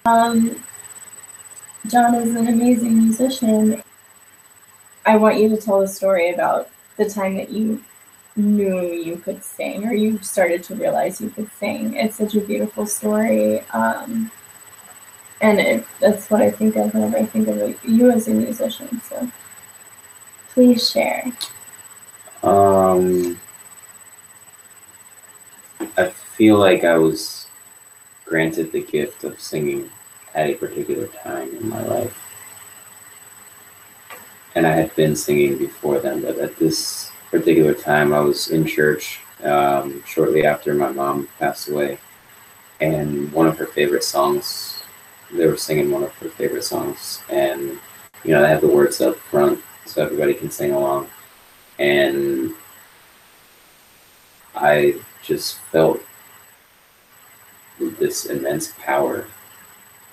John is an amazing musician. I want you to tell a story about the time that you knew you could sing, or you started to realize you could sing. It's such a beautiful story. And that's what I think of whenever I think of you as a musician. So please share. I feel like I was granted the gift of singing at a particular time in my life. And I had been singing before then, but at this particular time I was in church shortly after my mom passed away. And one of her favorite songs, they were singing one of her favorite songs. And, you know, they have the words up front so everybody can sing along. And I just felt this immense power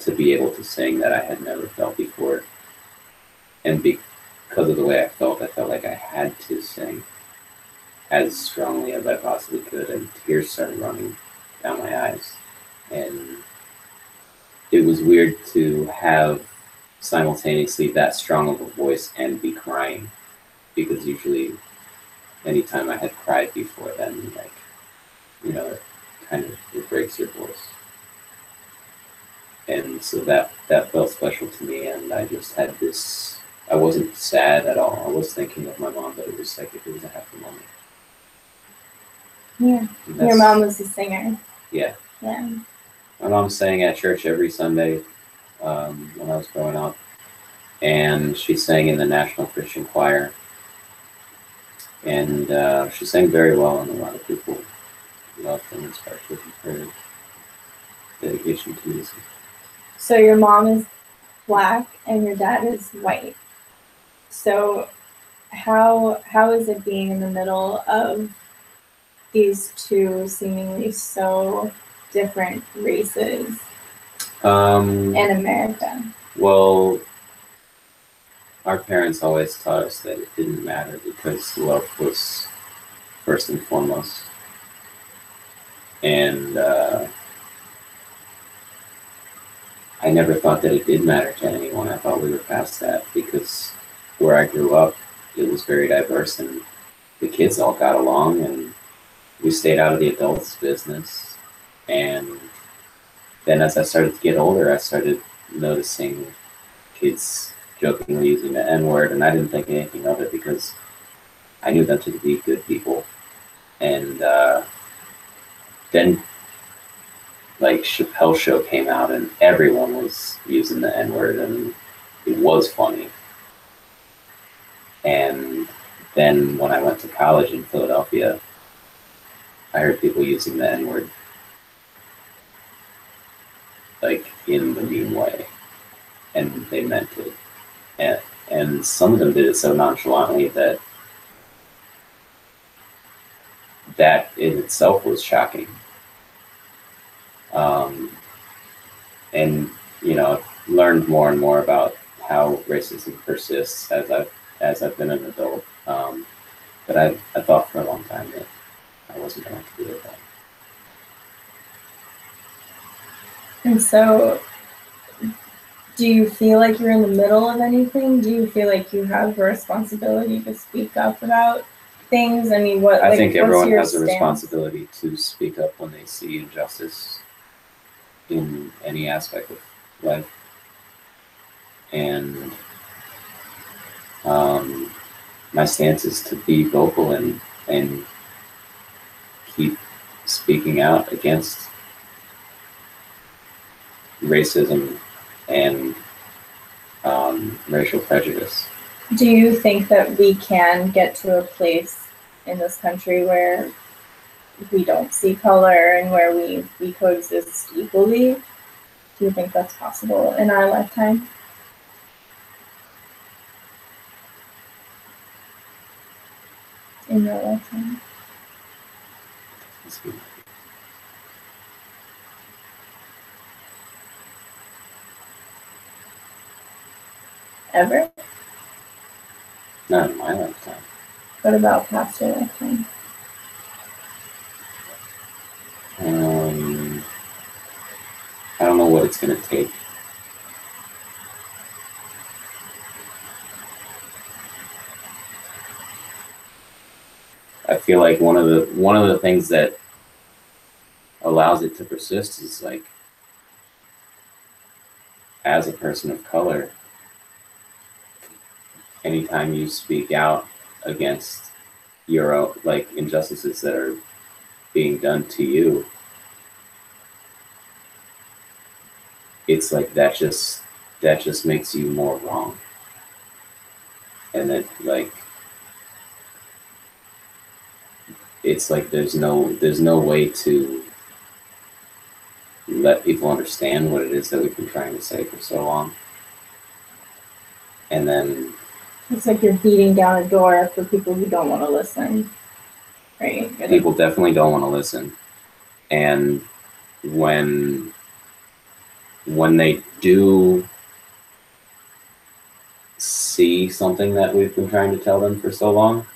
to be able to sing that I had never felt before. And because of the way I felt like I had to sing as strongly as I possibly could, and tears started running down my eyes. And it was weird to have simultaneously that strong of a voice and be crying, because usually anytime I had cried before then, like, you know, it breaks your voice. And so that felt special to me, and I just had this, I wasn't sad at all. I was thinking of my mom, but it was like, it was a happy moment. Yeah. Your mom was a singer. Yeah. Yeah. My mom sang at church every Sunday when I was growing up, and she sang in the National Christian Choir. And she sang very well, and a lot of people loved and especially her dedication to music. So your mom is Black and your dad is white. So how is it being in the middle of these two seemingly so different races in America? Well, our parents always taught us that it didn't matter because love was first and foremost. And I never thought that it did matter to anyone. I thought we were past that, because where I grew up, it was very diverse, and the kids all got along, and we stayed out of the adults' business. And then as I started to get older, I started noticing kids jokingly using the N-word, and I didn't think anything of it because I knew them to be good people. And then like Chappelle Show came out and everyone was using the N-word, and it was funny. And then when I went to college in Philadelphia, I heard people using the N-word, like in the mean way, and they meant it. And some of them did it so nonchalantly that in itself was shocking. And you know, I've learned more and more about how racism persists as I've been an adult. But I thought for a long time that I wasn't going to do that. And so, do you feel like you're in the middle of anything? Do you feel like you have a responsibility to speak up about things? I mean, I think everyone has a responsibility to speak up when they see injustice in any aspect of life. And my stance is to be vocal and keep speaking out against racism and racial prejudice. Do you think that we can get to a place in this country where we don't see color and where we coexist equally? Do you think that's possible in our lifetime? In your lifetime? Ever? Not in my lifetime. What about past your lifetime? I don't know what it's gonna take. I feel like one of the things that allows it to persist is like, as a person of color, anytime you speak out against your own, like, injustices that are being done to you, it's like that just makes you more wrong. And that, like, it's like there's no way to let people understand what it is that we've been trying to say for so long. And then it's like you're beating down a door for people who don't want to listen, right? People definitely don't want to listen. And when they do see something that we've been trying to tell them for so long,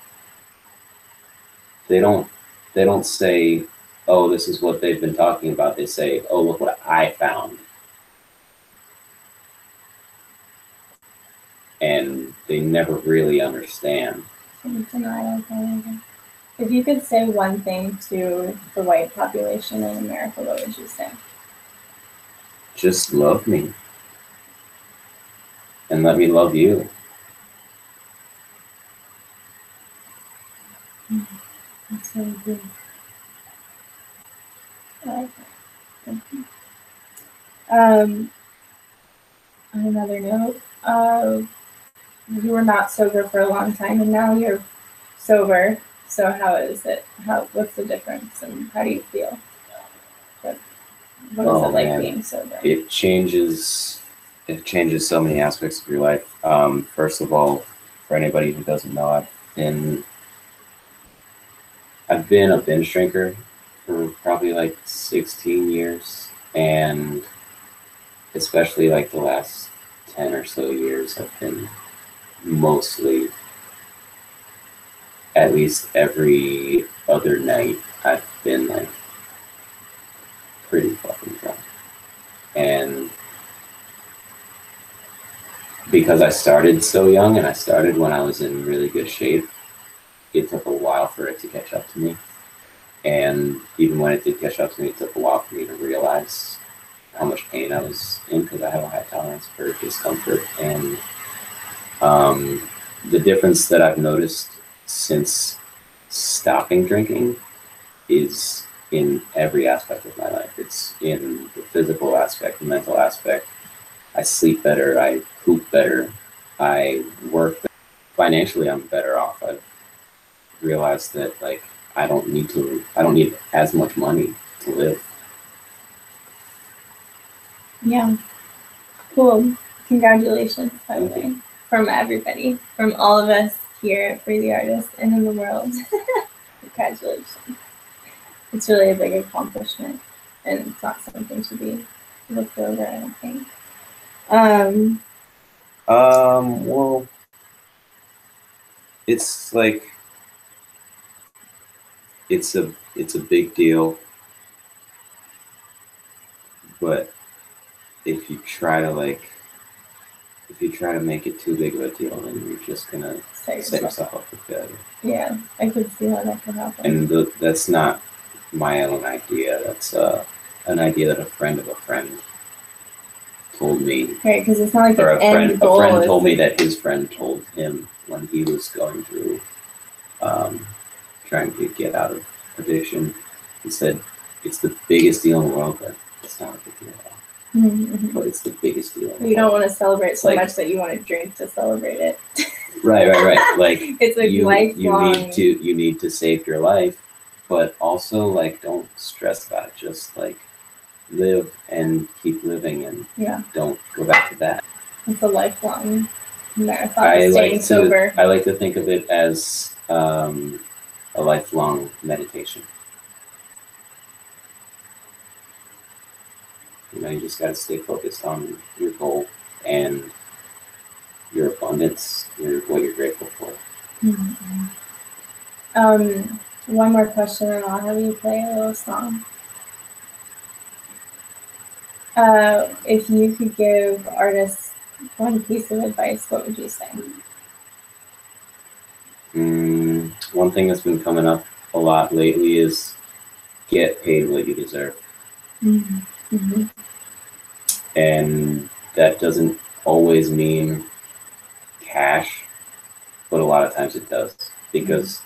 they don't say, oh, this is what they've been talking about. They say, oh, look what I found. And they never really understand. If you could say one thing to the white population in America, what would you say? Just love me. And let me love you. That's really good. I like that. On another note, you were not sober for a long time, and now you're sober. So how is it? What's the difference, and how do you feel? What is it like being sober? It changes so many aspects of your life. First of all, for anybody who doesn't know, I've been a binge drinker for probably like 16 years, and especially like the last 10 or so years, I've been mostly, at least every other night, I've been like pretty fucking drunk. And because I started so young, and I started when I was in really good shape, it took a while for it to catch up to me. And even when it did catch up to me, it took a while for me to realize how much pain I was in, because I have a high tolerance for discomfort. And the difference that I've noticed since stopping drinking is in every aspect of my life. It's in the physical aspect, the mental aspect. I sleep better, I poop better, I work better. Financially, I'm better off. I've realized that, like, I don't need as much money to live. Yeah. Cool. Congratulations, by the way, from everybody, from all of us here at Free the Artist and in the world. Congratulations. It's really a big accomplishment, and it's not something to be looked over, I don't think. Well, it's like, it's a big deal, but if you try to make it too big of a deal, then you're just gonna set yourself up for failure. Yeah, I could see how that could happen. And that's not my own idea. That's an idea that a friend of a friend told me. Right, because it's not like or an end goal. A friend told me that his friend told him when he was going through trying to get out of addiction. He said, it's the biggest deal in the world, but it's not a big deal at all. Mm-hmm. But it's the biggest deal. You don't want to celebrate so much that you want to drink to celebrate it. Right. Like, it's like lifelong. You need to save your life, but also, like, don't stress about it. Just like live and keep living, and don't go back to that. It's a lifelong marathon. Staying sober. I like to think of it as a lifelong meditation. You know, you just got to stay focused on your goal and your abundance, what you're grateful for. Mm-hmm. One more question, and I'll have you play a little song. If you could give artists one piece of advice, what would you say? One thing that's been coming up a lot lately is get paid what you deserve. Mm-hmm. And that doesn't always mean cash, but a lot of times it does, because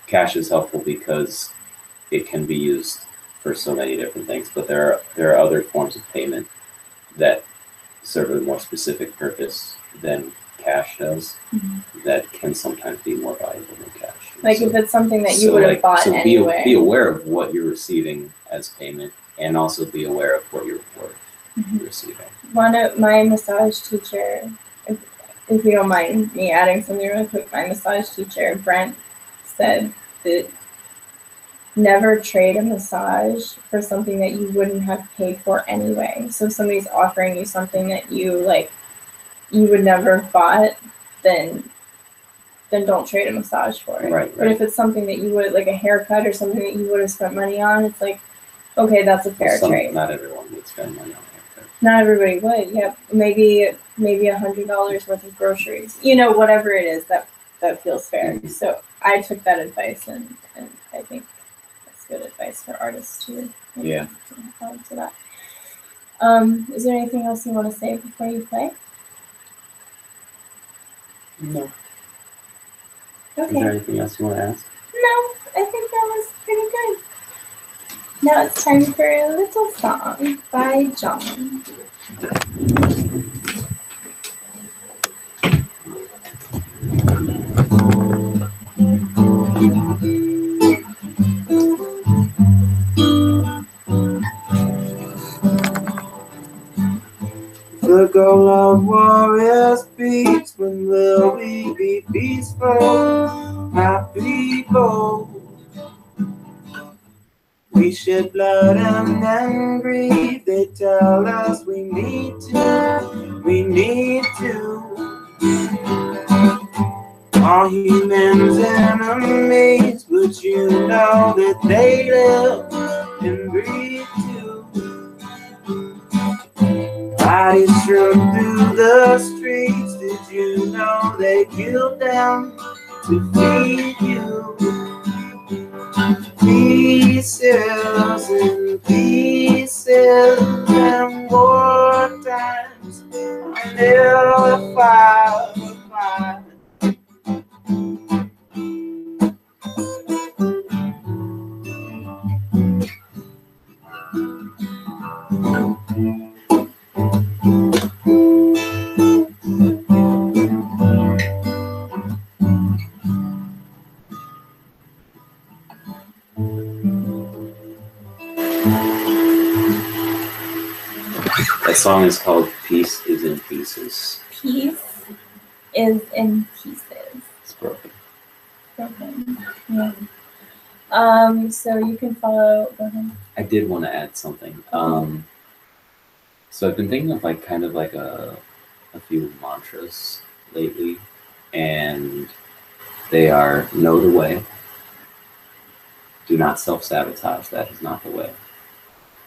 cash is helpful because it can be used for so many different things, but there are other forms of payment that serve a more specific purpose than cash does, that can sometimes be more valuable than cash. Like if it's something that you would have bought anyway. Be aware of what you're receiving as payment, and also be aware of what you're worth receiving. One of my massage teacher, if you don't mind me adding something really quick, my massage teacher, Brent, said that never trade a massage for something that you wouldn't have paid for anyway. So if somebody's offering you something that you would never have bought, then don't trade a massage for it. Right. But if it's something that you would, like a haircut or something that you would have spent money on, it's like, okay, that's a fair trade. Not everyone would spend money on a haircut. Not everybody would. Yeah, maybe $100 worth of groceries. Whatever it is that feels fair. Mm-hmm. So I took that advice, and I think that's good advice for artists too. Yeah. To that. Is there anything else you want to say before you play? No. Okay. Is there anything else you want to ask? No, I think that was pretty good. Now it's time for a little song by John. The goal of war is peace. When will we be peaceful, my people? We shed blood and then grieve. They tell us we need to. All humans enemies, but you know that they live and breathe too. Bodies strewn through the streets, did you know they killed them to feed you? Pieces and pieces and war times are never fire. That song is called Peace is in Pieces. Peace is in pieces. It's broken. Yeah. So you can follow. Go ahead. I did want to add something. So I've been thinking of kind of a few mantras lately, and they are: know the way. Do not self-sabotage. That is not the way.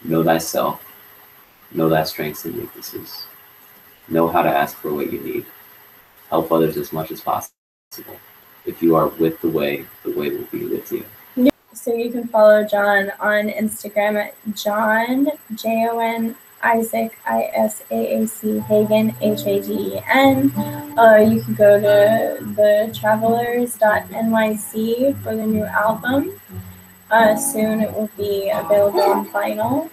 Know thyself. Know thy strengths and weaknesses. Know how to ask for what you need. Help others as much as possible. If you are with the way will be with you. So you can follow John on Instagram at John, Jon Isaac, Isaac Hagen, Hagen. You can go to thetravelers.nyc for the new album. Soon it will be available on vinyl,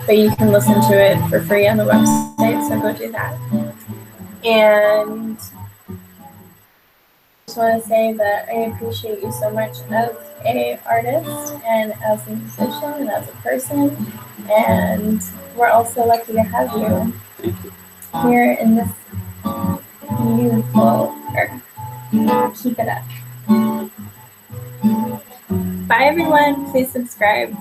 but you can listen to it for free on the website, so go do that. And I just want to say that I appreciate you so much as an artist and as a musician and as a person, and we're also lucky to have you here in this beautiful earth. Keep it up. Bye everyone, please subscribe.